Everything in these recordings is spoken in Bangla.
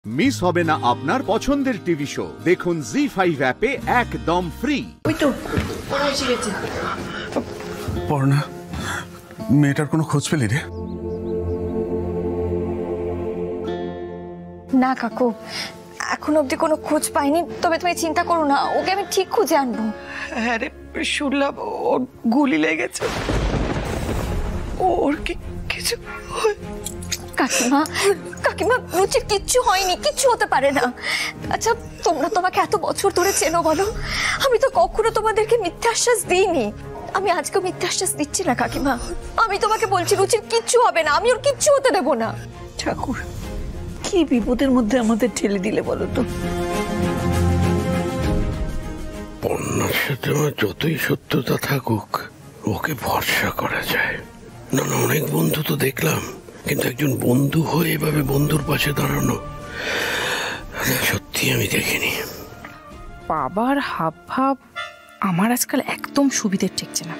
মিস হবে না আপনার পছন্দের টিভি শো। দেখুন জি5 অ্যাপে একদম ফ্রি। ওই তো এসে গেছে। পর্ণা, মেয়েটার কোনো খোঁজ পেলি রে? না কাকু, এখন অব্দি কোনো খোঁজ পাইনি, তবে তুমি চিন্তা করো না, ওকে আমি ঠিক খুঁজে আনবো। হ্যাঁ রে, শুনলাম ওর গুলি লেগেছে। ওর কিছু কাকিমা কাকিমা, রুচির কিচ্ছু হয়নি, কিচ্ছু হতে পারে না। আচ্ছা, তোমরা তোমাকে এত বছর ধরে চেনো, বলো আমি তো কখনো তোমাদেরকে মিথ্যা আশ্বাস দিইনি। আমি আজকে মিথ্যা আশ্বাস দিচ্ছি না কাকিমা, আমি তোমাকে বলছি রুচির কিচ্ছু হবে না, আমি ওর কিচ্ছু হতে দেবো না। ঠাকুর, কি বিপদের মধ্যে আমাদের ঠেলে দিলে বলো তো। পর্ণার সাথে আমার যতই সত্যতা থাকুক, ওকে ভরসা করা যায় না। না, অনেক বন্ধু তো দেখলাম, কিন্তু একজন বন্ধু হয়ে এভাবে বন্ধুর পাশে দাঁড়ানো সত্যি আমি দেখিনি। বাবার হাব ভাব আমার আজকাল একদম সুবিধের ঠেকছে না।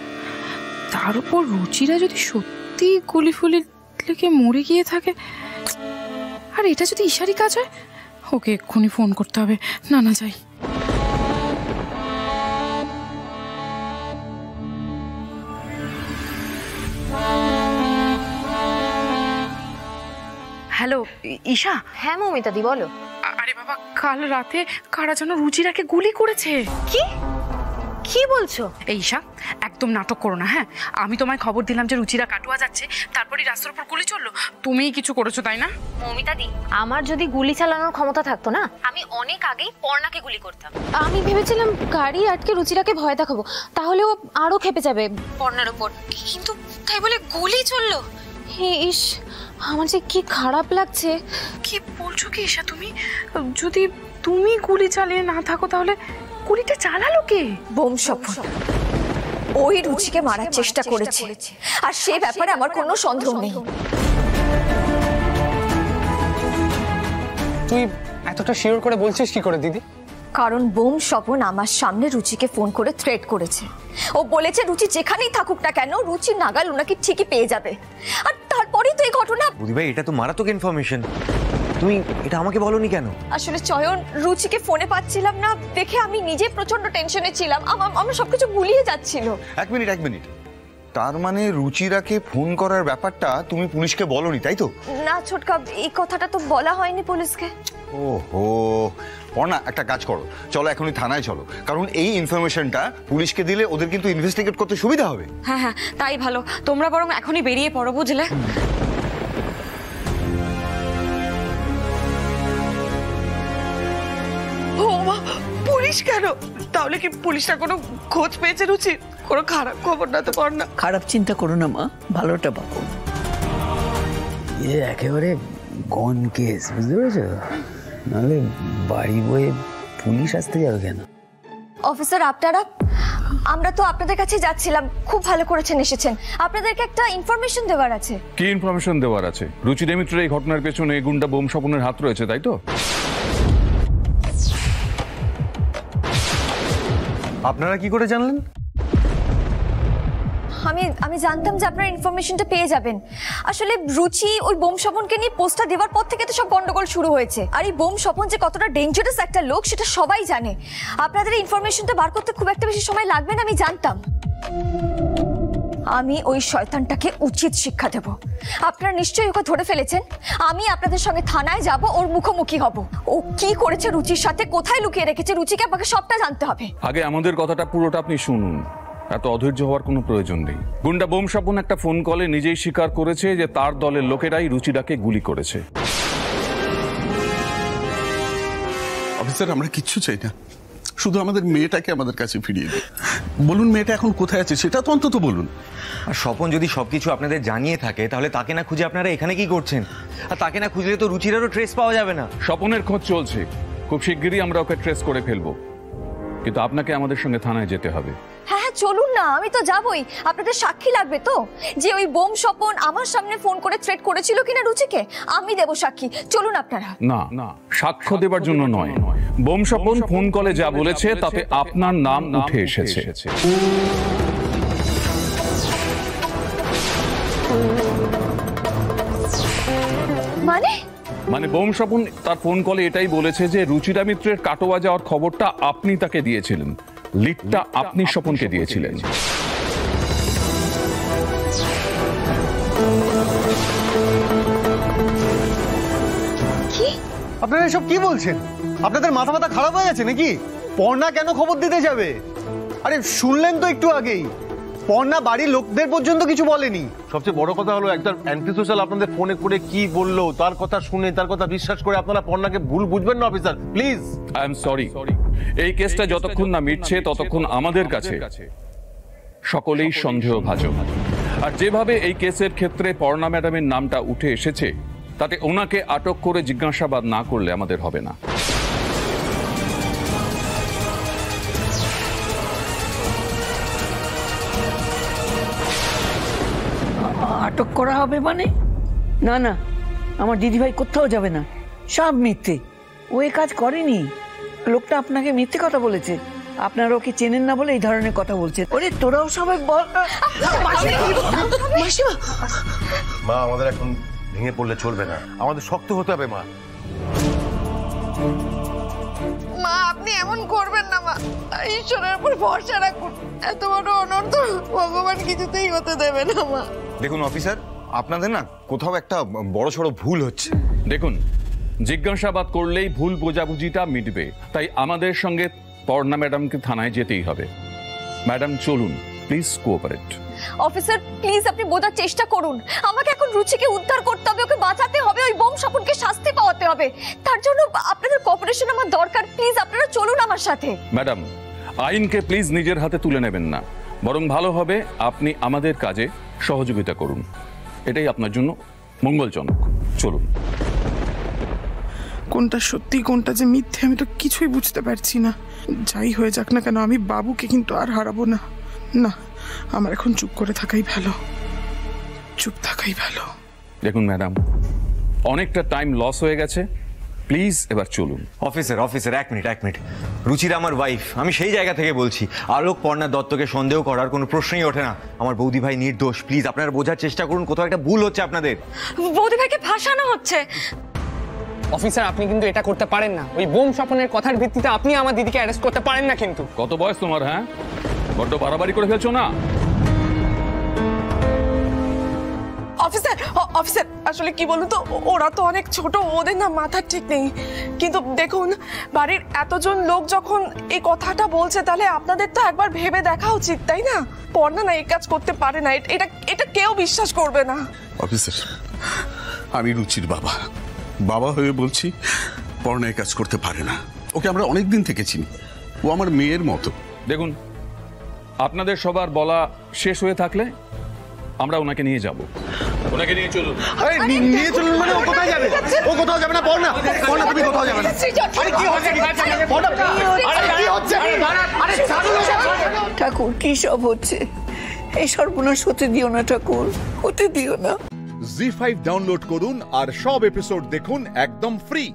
তার উপর রুচিরা যদি সত্যি গুলি ফুলি লেগে মরে গিয়ে থাকে, আর এটা যদি ইশারি কাজ হয়, ওকে এক্ষুনি ফোন করতে হবে। না না, যাই। হ্যালো ঈশা। হ্যাঁ মমিতাদি, বলো। আরে বাবা, কাল রাতে কারা যেন রুচিরাকে গুলি করেছে। কি কি বলছো? এই ঈশা, একদম নাটক করো না। হ্যাঁ, আমি তোমায় খবর দিলাম যে রুচিরা কাটুয়া যাচ্ছে, তারপরে রাস্তার উপর গুলি চললো। তুমিই কিছু করেছো, তাই না? মমিতাদি, আমার যদি গুলি চালানোর ক্ষমতা থাকতো না, আমি অনেক আগেই পর্ণাকে গুলি করতাম। আমি ভেবেছিলাম গাড়ি আটকে রুচিরাকে ভয় দেখাবো, তাহলে ও আরো খেপে যাবে পর্ণার উপর, কিন্তু তাই বলে গুলি চললো। ইস, আমার যে কি খারাপ লাগছে। কি বলছো কি ঈশা তুমি? যদি তুমি গুলি চালিয়ে না থাকো, তাহলে গুলিটা চালালো কে? বোম স্বপন ওই রুচিকে মারার চেষ্টা করেছে, আর সে ব্যাপারে আমার কোনো সন্দেহ নেই। তুই এতটা শিওর করে বলছিস কি করে দিদি? কারণ বোম স্বপন আমার সামনে রুচিকে ফোন করে থ্রেট করেছে। ও বলেছে রুচি যেখানেই থাকুক না কেন, রুচি নাগাল ওনাকে ঠিকই পেয়ে যাবে। আর তারপরেই তো এই ঘটনা। বুদ্ধি ভাই, এটা তো মারাত্মক ইনফরমেশন। তুমি এটা আমাকে বলনি কেন? আসলে চয়ন, রুচিকে ফোনে পাচ্ছিলাম না দেখে আমি নিজে প্রচন্ড টেনশনে ছিলাম, আমার সবকিছু গুলিয়ে যাচ্ছিল। এক মিনিট, তার মানে রুচিরাকে ফোন করার ব্যাপারটা তুমি পুলিশকে বলনি, তাই তো? না ছোটকা, এই কথাটা তো বলা হয়নি পুলিশকে। ওহো পর্ণা, একটা কাজ করো, চলো এখনই থানায় চলো, কারণ এই ইনফরমেশনটা পুলিশকে দিলে ওদের কিন্তু ইনভেস্টিগেট করতে সুবিধা হবে। হ্যাঁ হ্যাঁ, তাই ভালো। তোমরা বরং এখনই বেরিয়ে পড়ো, বুঝলে? ও মা, পুলিশ কেন? তাহলে কি পুলিশরা কোনো খোঁজ পেয়েছে রুচির? কোনো খারাপ খবর না তো পর্ণা? খারাপ চিন্তা করো না মা, ভালোটা পাবো। একেবারে গন কেস, বুঝতে পেরেছো? নাহলে বাড়ি বয়ে পুলিশ আসতে যাবে কেন? অফিসার আপনারা, আমরা তো আপনাদের কাছে যাচ্ছিলাম, খুব ভালো করেছেন এসেছেন। আপনাদেরকে একটা ইনফরমেশন দেওয়ার আছে। কি ইনফরমেশন দেওয়ার আছে? রুচিরা মিত্রের এই ঘটনার পেছনে গুন্ডা বোম স্বপনের হাত রয়েছে, তাই তো? আপনারা কি করে জানলেন? আমি জানতাম যে আপনারা ইনফরমেশনটা পেয়ে যাবেন। আসলে রুচি ওই বোম স্বপনকে নিয়ে পোস্টটা দেওয়ার পর থেকে তো সব গন্ডগোল শুরু হয়েছে। আর এই বোম স্বপন যে কতটা ডেঞ্জারাস একটা লোক সেটা সবাই জানে। আপনাদের ইনফরমেশনটা বার করতে খুব একটা বেশি সময় লাগবে না, আমি জানতাম। আমি ওই শয়তানটাকে উচিত শিক্ষা দেব। আপনারা নিশ্চয়ই ওকে ধরে ফেলেছেন। আমি আপনাদের সঙ্গে থানায় যাব, ওর মুখোমুখি হব। ও কি করেছে রুচির সাথে, কোথায় লুকিয়ে রেখেছে রুচিকে, আমাকে সবটা জানতে হবে। আগে আমাদের কথাটা পুরোটা আপনি শুনুন, এত অধৈর্য হওয়ার কোনো প্রয়োজন নেই। গুন্ডা বোম স্বপন একটা ফোন কলে নিজেই স্বীকার করেছে যে তার দলের লোকেরাই রুচিরাকে গুলি করেছে। অফিসার, আমরা কিচ্ছু চাই না, শুধু আমাদের মেয়েটাকে আমাদের কাছে ফিরিয়ে দিন। বলুন মেয়েটা এখন কোথায় আছে সেটা তো অন্তত বলুন। আর স্বপন যদি সবকিছু আপনাদের জানিয়ে থাকে, তাহলে তাকে না খুঁজে আপনারা এখানে কি করছেন? আর তাকে না খুঁজলে তো রুচিরারও ট্রেস পাওয়া যাবে না। স্বপনের খোঁজ চলছে, খুব শিগগিরই আমরা ওকে ট্রেস করে ফেলবো, কিন্তু আপনাকে আমাদের সঙ্গে থানায় যেতে হবে। হ্যাঁ হ্যাঁ চলুন না, আমি তো যাবই। আপনাদের সাক্ষী লাগবে তো, যে ওই বোম স্বপন আমার সামনে ফোন করে থ্রেট করেছিল কিনা রুচিকে, আমি দেব সাক্ষী। চলুন আপনারা। না না, সাক্ষ্য দেবার জন্য নয়। বোম স্বপন ফোন কলে যা বলেছে তাতে আপনার নাম উঠে এসেছে। মানে মানে বোম স্বপন তার ফোন কলে এটাই বলেছে যে রুচিরা মিত্রের কাটোয়া যাওয়ার খবরটা আপনি তাকে দিয়েছিলেন, লিডটা আপনি স্বপনকে দিয়েছিলেন। আপনারা এসব কি বলছেন? আপনাদের মাথা মাথা খারাপ হয়ে গেছে নাকি? পর্ণা কেন খবর দিতে যাবে? আরে শুনলেন তো একটু আগেই, পর্ণা বাড়ির লোকদের পর্যন্ত কিছু বলেনি। সবচেয়ে বড় কথা হলো একটা অ্যান্টি সোশ্যাল আপনাদের ফোনে করে কি বললো, তার কথা শুনে তার কথা বিশ্বাস করে আপনারা পর্ণাকে ভুল বুঝবেন না officer, please. I am sorry, এই কেসটা যতক্ষণ না মিটছে ততক্ষণ আমাদের কাছে সকলেই সন্দেহভাজন। আর যেভাবে এই কেসের ক্ষেত্রে পর্ণা ম্যাডামের নামটা উঠে এসেছে, তাতে ওনাকে আটক করে জিজ্ঞাসাবাদ না করলে আমাদের হবে না। আটক করা হবে মানে? না না, আমার দিদিভাই কোথাও যাবে না, সব মিথ্যে। ও এই কাজ করেনি। লোকটা আপনাকে মিথ্যে কথা বলেছে, আপনারা ওকে চেনেন না বলে এই ধরনের কথা বলছেন। ওরে তোরাও সবাই বল। মা আমাদের এখন ভেঙে পড়লে চলবে না, আমাদের শক্ত হতে হবে মা। মা আপনি এমন করবেন না মা, ঈশ্বরের উপর ভরসা রাখুন। এত বড় অনর্থ ভগবান কিছুতেই হতে দেবে না মা। দেখুন অফিসার, আপনাদের না কোথাও একটা বড় সড়ো ভুল হচ্ছে। দেখুন, জিজ্ঞাসাবাদ করলেই ভুল বোঝাবুঝিটা মিটবে, তাই আমাদের সঙ্গে পর্ণা ম্যাডামকে থানায় যেতেই হবে। ম্যাডাম চলুন, প্লিজ কোঅপারেট। অফিসার প্লিজ আপনি বোঝার চেষ্টা করুন, আমাকে এখন রুচিকে উদ্ধার করতে হবে, ওকে বাঁচাতে হবে, ওই বোম স্বপনকে শাস্তি পাওয়াতে হবে। তার জন্য আপনাদের কোঅপারেশন আমার দরকার। প্লিজ আপনারা চলুন আমার সাথে। ম্যাডাম, আইনকে প্লিজ নিজের হাতে তুলে নেবেন না, বরং ভালো হবে আপনি আমাদের কাজে সহযোগিতা করুন, এটাই আপনার জন্য মঙ্গলজনক। চলুন। কোনটা সত্যি কোনটা যে মিথ্যে আমি তো কিছুই বুঝতে পারছি না। যাই হয়ে যাক না কেন, আমি বাবুকে কিন্তু আর হারাবো না। না, আমার এখন চুপ করে থাকাই ভালো, চুপ থাকাই ভালো। দেখুন ম্যাডাম, অনেকটা টাইম লস হয়ে গেছে, প্লিজ এবার চলুন। অফিসার এক মিনিট। রুচিরা আমার ওয়াইফ, আমি সেই জায়গা থেকে বলছি। আলোক পর্ণা দত্তকে সন্দেহ করার কোনো প্রশ্নই ওঠে না। আমার বৌদি ভাই নির্দোষ, প্লিজ আপনারা বোঝার চেষ্টা করুন, কোথাও একটা ভুল হচ্ছে আপনাদের। বৌদি ভাইকে ফাঁসানো হচ্ছে। অফিসার আপনি কিন্তু এটা করতে পারেন না, ওই বোম স্বপনের কথার ভিত্তিতে আপনি আমার দিদিকে অ্যারেস্ট করতে পারেন না কিন্তু। কত বয়স তোমার? হ্যাঁ, বড্ড বাড়াবাড়ি করে ফেলছো না? অফিসার আসলে কি বলুন তো, ওরা তো অনেক ছোট, ওদের না মাথার ঠিক নেই। কিন্তু দেখুন, বাড়ির এতজন লোক যখন এই কথাটা বলছে, তাহলে আপনাদের তো একবার ভেবে দেখা উচিত, তাই না? পর্ণা না এই কাজ করতে পারে না, এটা কেউ বিশ্বাস করবে না। অফিসার, আমি রুচির বাবা হয়ে বলছি, পর্ণা এই কাজ করতে পারে না। ওকে আমরা অনেকদিন থেকে চিনি, ও আমার মেয়ের মতো। দেখুন, আপনাদের সবার বলা শেষ হয়ে থাকলে আমরা ওনাকে নিয়ে যাব। ওনাকে নিয়ে চলুন। আরে নিয়ে চলুন মানে ও কোথায় যাবে? ও কোথাও যাবে না। পর্ণা তুমি কোথাও যাবে না। আরে কি হচ্ছে? পর্ণা আরে কি হচ্ছে? আরে ঠাকুর কি সব হচ্ছে? এই সর্বনাশ হতে দিও না ঠাকুর, হতে দিও না। জি5 ডাউনলোড করুন আর সব এপিসোড দেখুন একদম ফ্রি।